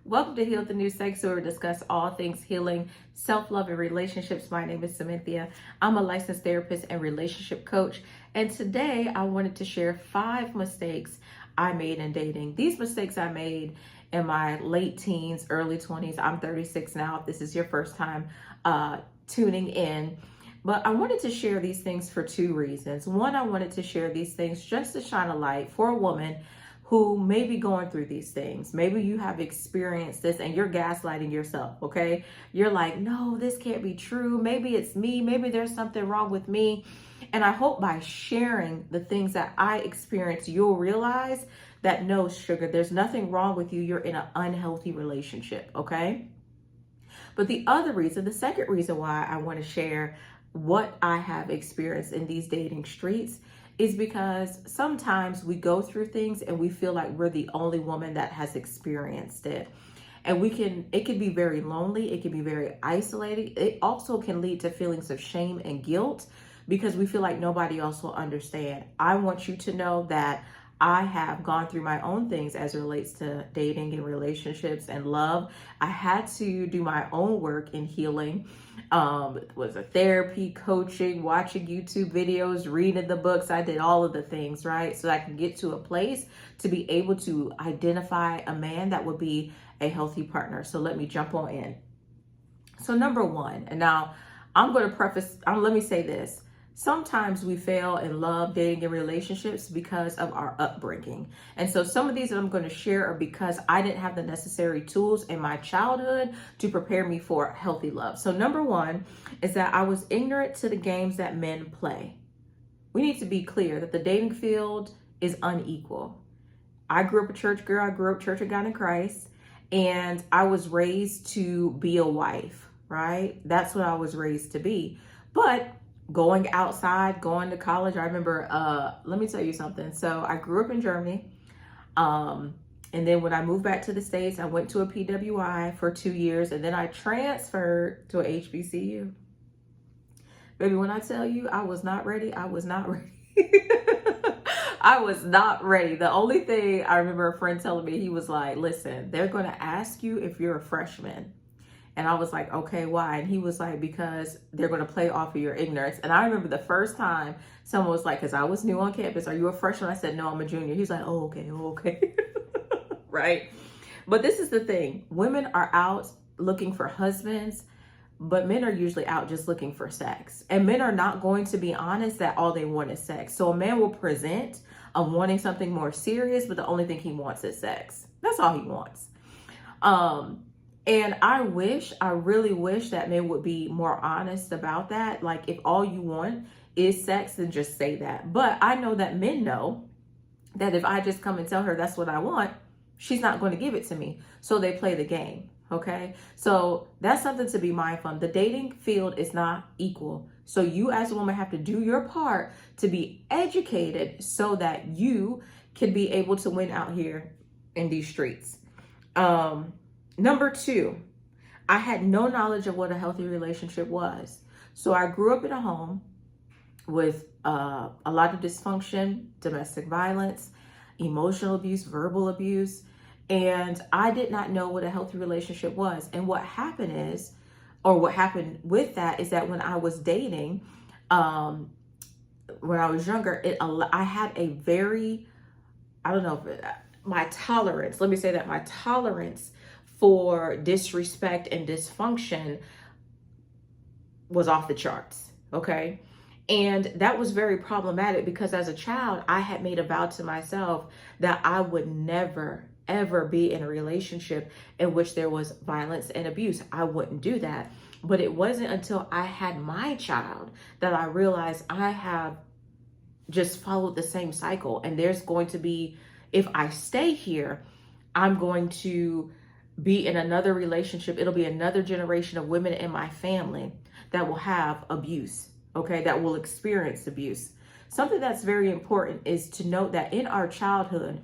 Welcome to Heal the New Sex, where we discuss all things healing, self-love, and relationships. My name is Samantha. I'm a licensed therapist and relationship coach. And today I wanted to share 5 mistakes I made in dating. These mistakes I made in my late teens, early 20s. I'm 36 now, if this is your first time tuning in. But I wanted to share these things for 2 reasons. One, I wanted to share these things just to shine a light for a woman who may be going through these things. Maybe you have experienced this and you're gaslighting yourself, okay? You're like, no, this can't be true. Maybe it's me. Maybe there's something wrong with me. And I hope by sharing the things that I experienced, you'll realize that no, sugar, there's nothing wrong with you. You're in an unhealthy relationship, okay? But the other reason, the second reason why I want to share what I have experienced in these dating streets is because sometimes we go through things and we feel like we're the only woman that has experienced it. And it can be very lonely. It can be very isolating. It also can lead to feelings of shame and guilt because we feel like nobody else will understand. I want you to know that I have gone through my own things as it relates to dating and relationships and love. I had to do my own work in healing. Was a therapy, coaching, watching YouTube videos, reading the books. I did all of the things, right? So I can get to a place to be able to identify a man that would be a healthy partner. So let me jump on in. So number 1, and now let me say this. Sometimes we fail in love, dating, and relationships because of our upbringing. And so some of these that I'm going to share are because I didn't have the necessary tools in my childhood to prepare me for healthy love. So number 1 is that I was ignorant to the games that men play. We need to be clear that the dating field is unequal. I grew up a church girl. I grew up Church of God in Christ. And I was raised to be a wife, right? That's what I was raised to be. But going outside, going to college. I remember, let me tell you something. So I grew up in Germany. And then when I moved back to the States, I went to a PWI for 2 years. And then I transferred to a HBCU. Baby, when I tell you I was not ready, I was not ready. I was not ready. The only thing I remember a friend telling me, he was like, listen, they're going to ask you if you're a freshman. And I was like, okay, why? And he was like, because they're going to play off of your ignorance. And I remember the first time someone was like, because I was new on campus, are you a freshman? I said, no, I'm a junior. He's like, oh, okay. Right? But this is the thing. Women are out looking for husbands, but men are usually out just looking for sex. And men are not going to be honest that all they want is sex. So a man will present wanting something more serious, but the only thing he wants is sex. That's all he wants. And I really wish that men would be more honest about that. Like, if all you want is sex, then just say that. But I know that men know that if I just come and tell her that's what I want, she's not going to give it to me. So they play the game. Okay. So that's something to be mindful of. The dating field is not equal. So you as a woman have to do your part to be educated so that you can be able to win out here in these streets. Number 2, I had no knowledge of what a healthy relationship was. So I grew up in a home with a lot of dysfunction, domestic violence, emotional abuse, verbal abuse, and I did not know what a healthy relationship was. And what happened with that is that when I was dating, when I was younger, I had a very, my tolerance for disrespect and dysfunction was off the charts, okay? And that was very problematic because as a child, I had made a vow to myself that I would never, ever be in a relationship in which there was violence and abuse. I wouldn't do that. But it wasn't until I had my child that I realized I have just followed the same cycle. And there's going to be, if I stay here, I'm going to be in another relationship. It'll be another generation of women in my family that will have abuse, okay, that will experience abuse. Something that's very important is to note that in our childhood,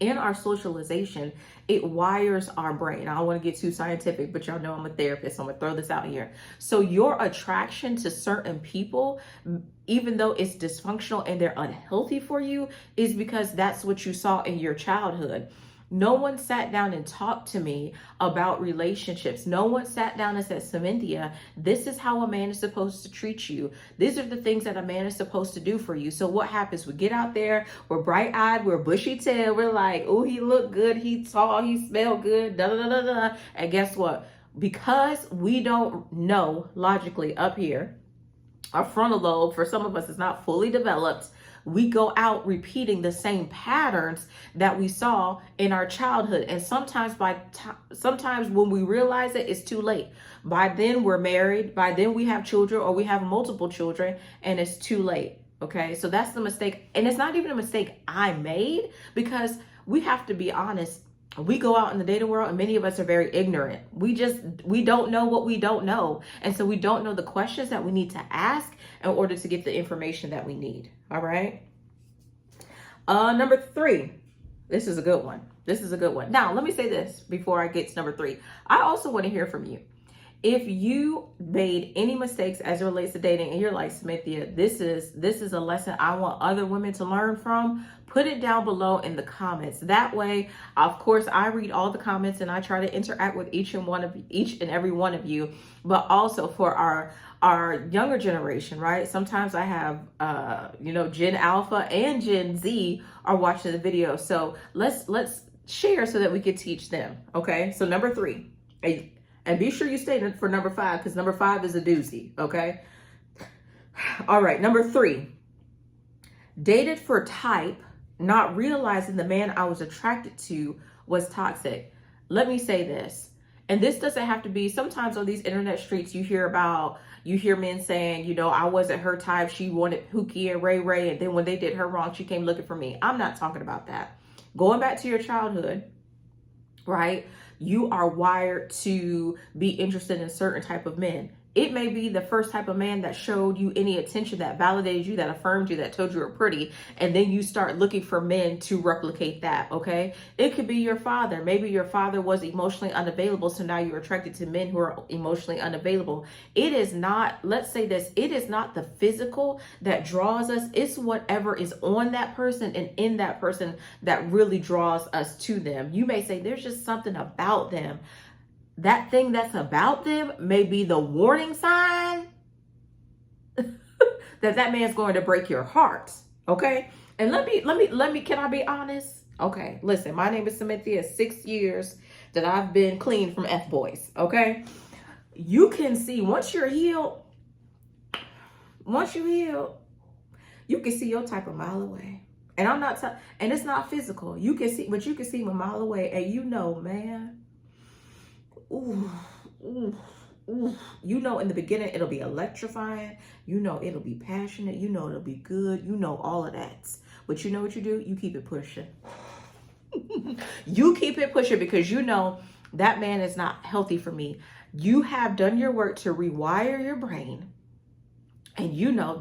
in our socialization, it wires our brain. I don't want to get too scientific, but y'all know I'm a therapist, so I'm gonna throw this out here. So your attraction to certain people, even though it's dysfunctional and they're unhealthy for you, is because that's what you saw in your childhood. No one sat down and talked to me about relationships. No one sat down and said, Cynthia, this is how a man is supposed to treat you. These are the things that a man is supposed to do for you. So what happens? We get out there, we're bright-eyed, we're bushy-tailed, we're like, oh, he looked good, he tall, he smelled good, da da da da da. And guess what? Because we don't know logically up here, our frontal lobe, for some of us, is not fully developed. We go out repeating the same patterns that we saw in our childhood. And sometimes sometimes when we realize it, it's too late. By then we're married, by then we have children, or we have multiple children, and it's too late. Okay, so that's the mistake. And it's not even a mistake I made, because we have to be honest. We go out in the dating world and many of us are very ignorant. We don't know what we don't know. And so we don't know the questions that we need to ask in order to get the information that we need. All right. Number 3. This is a good one. This is a good one. Now, let me say this before I get to number 3. I also want to hear from you. If you made any mistakes as it relates to dating and you're like, Cynthia, this is a lesson I want other women to learn from, put it down below in the comments. That way, of course, I read all the comments and I try to interact with each and every one of you, but also for our younger generation, right? Sometimes I have, Gen Alpha and Gen Z are watching the video. So let's share so that we can teach them. Okay. So number 3, and be sure you stay for number 5, because number 5 is a doozy. Okay. All right. Number 3, dated for type, not realizing the man I was attracted to was toxic. Let me say this, and this doesn't have to be, sometimes on these internet streets, you hear men saying, I wasn't her type. She wanted Pookie and Ray Ray. And then when they did her wrong, she came looking for me. I'm not talking about that. Going back to your childhood, right? You are wired to be interested in certain type of men. It may be the first type of man that showed you any attention, that validated you, that affirmed you, that told you were pretty. And then you start looking for men to replicate that, okay? It could be your father. Maybe your father was emotionally unavailable, so now you're attracted to men who are emotionally unavailable. It is not, let's say this, it is not the physical that draws us. It's whatever is on that person and in that person that really draws us to them. You may say, there's just something about them. That thing that's about them may be the warning sign that man's going to break your heart. Okay. And let me, can I be honest? Okay. Listen, my name is Cynthia. 6 years that I've been clean from F-boys. Okay. You can see once you heal, you can see your type a mile away. And and it's not physical. You can see, but you can see him a mile away, and man, ooh, in the beginning, it'll be electrifying. It'll be passionate. It'll be good. All of that. But you know what you do? You keep it pushing. You keep it pushing, because that man is not healthy for me. You have done your work to rewire your brain. And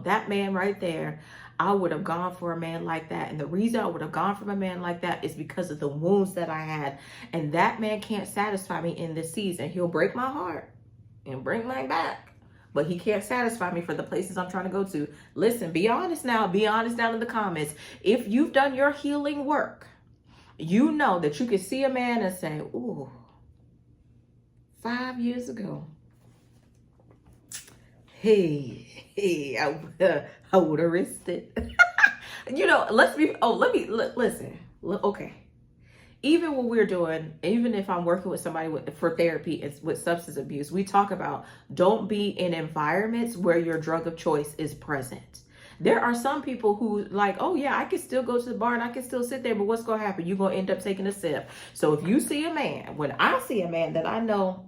that man right there, I would have gone for a man like that. And the reason I would have gone for a man like that is because of the wounds that I had. And that man can't satisfy me in this season. He'll break my heart and bring my back, but he can't satisfy me for the places I'm trying to go to. Listen, be honest now. Be honest down in the comments. If you've done your healing work, you know that you can see a man and say, ooh, 5 years ago, hey, I would have risked it. Listen. Okay. Even when even if I'm working with somebody for therapy with substance abuse, we talk about don't be in environments where your drug of choice is present. There are some people who like, oh yeah, I can still go to the bar and I can still sit there, but what's going to happen? You're going to end up taking a sip. So if you see a man, when I see a man that I know,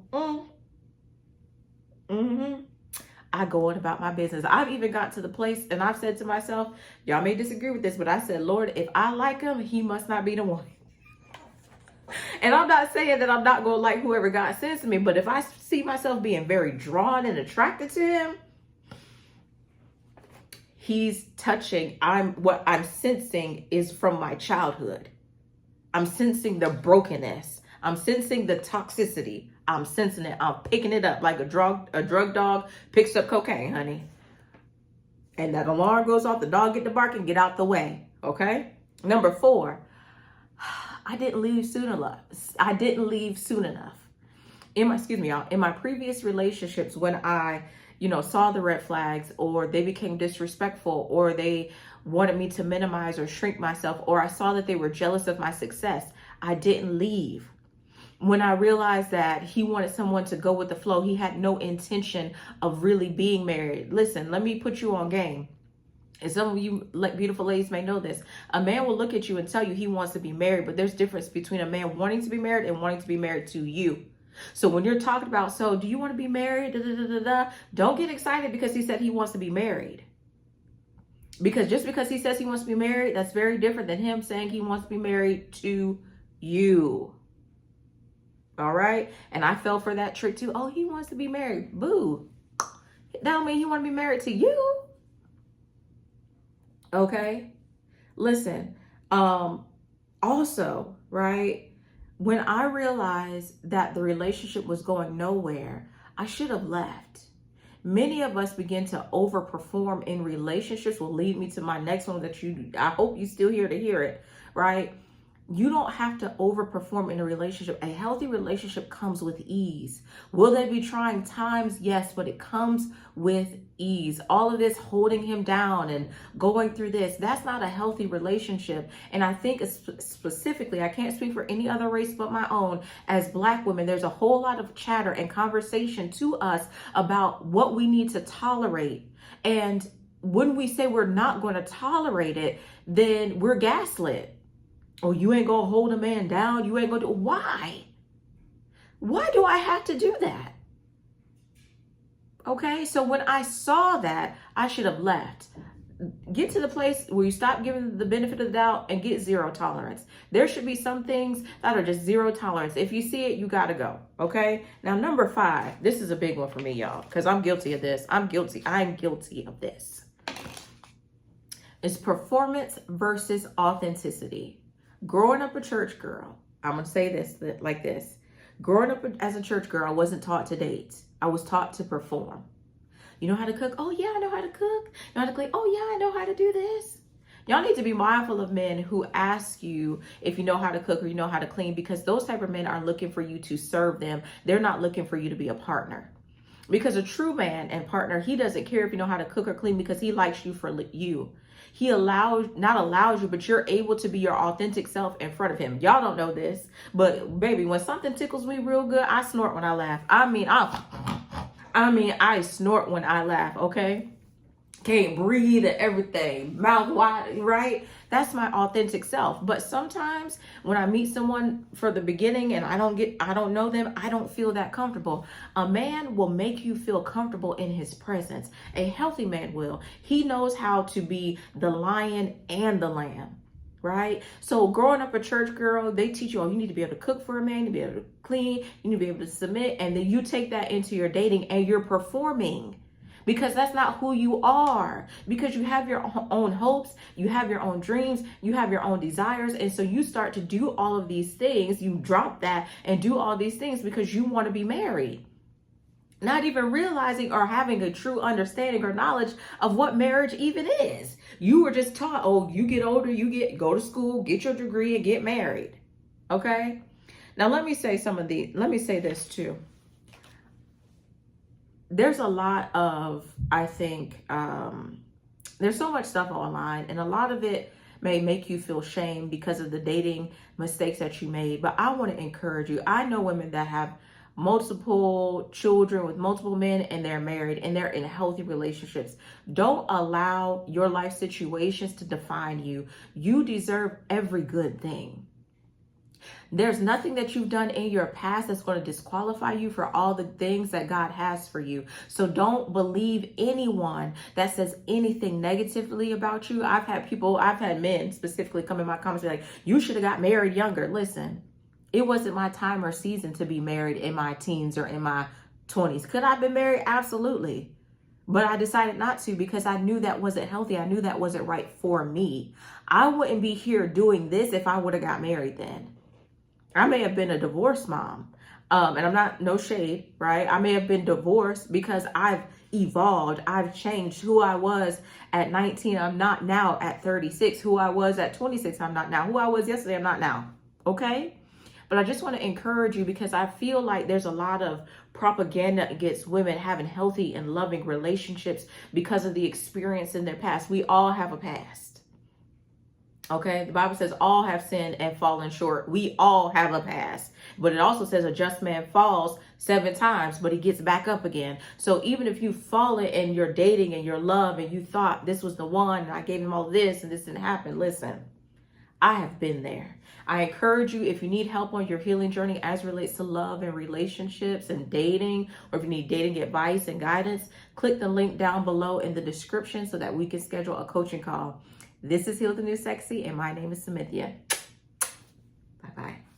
I go on about my business. I've even got to the place and I've said to myself, y'all may disagree with this, but I said, Lord, if I like him, he must not be the one. And I'm not saying that I'm not going to like whoever God sends to me, but if I see myself being very drawn and attracted to him, he's touching. What I'm sensing is from my childhood. I'm sensing the brokenness. I'm sensing the toxicity. I'm sensing it. I'm picking it up like a drug dog picks up cocaine, honey. And that alarm goes off, the dog get to bark and get out the way. Okay. Number 4, I didn't leave soon enough. I didn't leave soon enough. In my previous relationships, when I, saw the red flags, or they became disrespectful, or they wanted me to minimize or shrink myself, or I saw that they were jealous of my success, I didn't leave. When I realized that he wanted someone to go with the flow, he had no intention of really being married. Listen, let me put you on game. And some of you beautiful ladies may know this. A man will look at you and tell you he wants to be married, but there's difference between a man wanting to be married and wanting to be married to you. So when you're talking about, so do you want to be married? Don't get excited because he said he wants to be married. Because just because he says he wants to be married, that's very different than him saying he wants to be married to you. All right? And I fell for that trick too. Oh, he wants to be married. Boo. That don't mean he want to be married to you. Okay? Listen. Also, right? When I realized that the relationship was going nowhere, I should have left. Many of us begin to overperform in relationships. Will lead me to my next one that I hope you still here to hear it, right? You don't have to overperform in a relationship. A healthy relationship comes with ease. Will there be trying times? Yes, but it comes with ease. All of this holding him down and going through this, that's not a healthy relationship. And I think specifically, I can't speak for any other race but my own, as Black women, there's a whole lot of chatter and conversation to us about what we need to tolerate. And when we say we're not going to tolerate it, then we're gaslit. Oh, you ain't gonna hold a man down. You ain't gonna do. Why? Why do I have to do that? Okay, so when I saw that, I should have left. Get to the place where you stop giving the benefit of the doubt and get zero tolerance. There should be some things that are just zero tolerance. If you see it, you gotta go. Okay. Now, number 5. This is a big one for me, y'all, because I'm guilty of this. I'm guilty of this. It's performance versus authenticity. Growing up a church girl, I'm going to say this like this. Growing up as a church girl, I wasn't taught to date. I was taught to perform. You know how to cook? Oh, yeah, I know how to cook. You know how to clean? Oh, yeah, I know how to do this. Y'all need to be mindful of men who ask you if you know how to cook or you know how to clean, because those type of men are looking for you to serve them. They're not looking for you to be a partner. Because a true man and partner, he doesn't care if you know how to cook or clean, because he likes you for you. He not allows you, but you're able to be your authentic self in front of him. Y'all don't know this, but baby, when something tickles me real good, I snort when I laugh. I snort when I laugh, okay? Can't breathe and everything, mouth wide, right? That's my authentic self. But sometimes when I meet someone for the beginning and I don't know them, I don't feel that comfortable. A man will make you feel comfortable in his presence. A healthy man will. He knows how to be the lion and the lamb, right? So growing up a church girl, they teach you, you need to be able to cook for a man, you need to be able to clean, you need to be able to submit, and then you take that into your dating and you're performing. Because that's not who you are. Because you have your own hopes, you have your own dreams, you have your own desires. And so you start to do all of these things. You drop that and do all these things because you want to be married. Not even realizing or having a true understanding or knowledge of what marriage even is. You were just taught, oh, you get older, go to school, get your degree and get married. Okay? Now let me say this too. There's a lot of, I think, there's so much stuff online, and a lot of it may make you feel shame because of the dating mistakes that you made. But I want to encourage you. I know women that have multiple children with multiple men, and they're married and they're in healthy relationships. Don't allow your life situations to define you. You deserve every good thing. There's nothing that you've done in your past that's going to disqualify you for all the things that God has for you. So don't believe anyone that says anything negatively about you. I've had men specifically come in my comments and be like, you should have got married younger. Listen, it wasn't my time or season to be married in my teens or in my 20s. Could I have been married? Absolutely. But I decided not to because I knew that wasn't healthy. I knew that wasn't right for me. I wouldn't be here doing this if I would have got married then. I may have been a divorced mom, and I'm not, no shade, right? I may have been divorced because I've evolved. I've changed. Who I was at 19, I'm not now at 36. Who I was at 26, I'm not now. Who I was yesterday, I'm not now. Okay? But I just want to encourage you because I feel like there's a lot of propaganda against women having healthy and loving relationships because of the experience in their past. We all have a past. Okay, the Bible says all have sinned and fallen short. We all have a past. But it also says a just man falls 7 times, but he gets back up again. So even if you've fallen in your dating and your love and you thought this was the one and I gave him all this and this didn't happen, listen, I have been there. I encourage you, if you need help on your healing journey as relates to love and relationships and dating, or if you need dating advice and guidance, click the link down below in the description so that we can schedule a coaching call. This is Heal the New Sexy, and my name is Cynthia. Bye-bye.